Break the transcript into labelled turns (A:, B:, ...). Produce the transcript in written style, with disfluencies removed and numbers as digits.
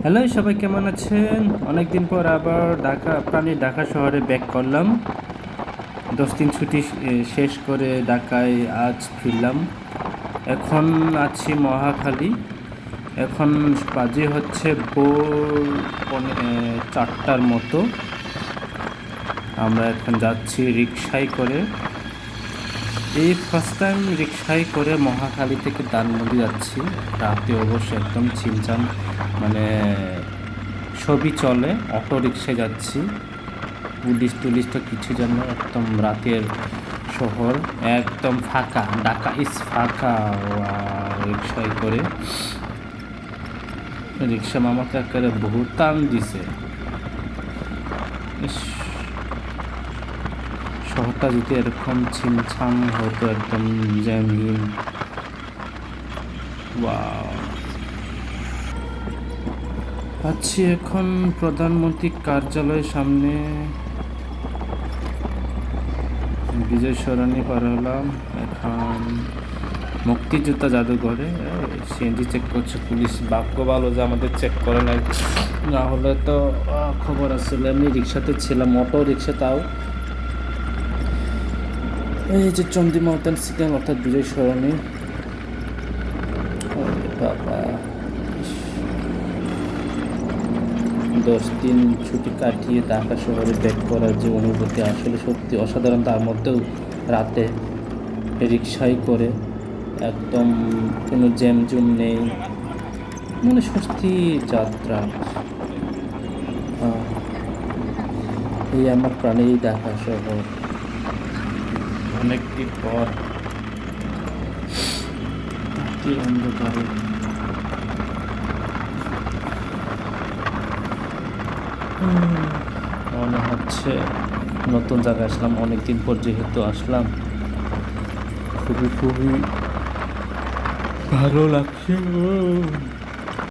A: Hello সবাই, কেমন আছেন? অনেকদিন পর আবার ঢাকা শহরে ব্যাক করলাম। 10 দিন ছুটি শেষ করে ঢাকায় আজ ফিরলাম। এখন আছি মহাখালী। এখন বাজে হচ্ছে ভোর 4টার মতো। আমরা এখন যাচ্ছি রিকশায় করে। এই ফার্স্ট টাইম রিকশায় করে মহাখালী থেকে ধানমন্ডি যাচ্ছি। রাতে অবশ্য একদম ছিমছাম, মানে সবই চলে, অটো রিক্সায় যাচ্ছি। পুলিশ টুলিশ তো কিছু যেন, একদম রাতের শহর, একদম ফাঁকা, ঢাকা ইস ফাঁকা। রিক্সায় করে রিক্সা মামাকে করে বহুত টান দিছে। ইস, শহরটা যদি এরকম ছিমছাম হতো, একদম জ্যামহীন। ওয়াও। আছি এখন প্রধানমন্ত্রী কার্যালয়ের সামনে। বিজয় সরণি পার হলাম। এখন মুক্তিযোদ্ধা জাদুঘরে সিএনজি চেক করছে পুলিশ। ভাগ্য ভালো যে আমাদের চেক করে নাই, না হলে তো খবর আসছিল। এমনি রিক্সাতে ছিলাম, অটো রিক্সা। তাও এই যে চন্ডী মাউন্টেন সিগন্যাল, অর্থাৎ বিজয় সরণি। বাবা, 10 দিন ছুটি কাটিয়ে ঢাকা শহরে ব্যাক করার যে অনুভূতি, আসলে সত্যি অসাধারণ। তার মধ্যেও রাতে রিক্সায় করে, একদম কোনো জ্যামজুম নেই, মানে স্বস্তি যাত্রা। এই আমার প্রাণেই ঢাকা শহর। অনেকদিন পর কি অন্ধকারে মনে হচ্ছে নতুন জায়গায় আসলাম। অনেকদিন পর যেহেতু আসলাম, খুবই খুবই ভালো লাগছে।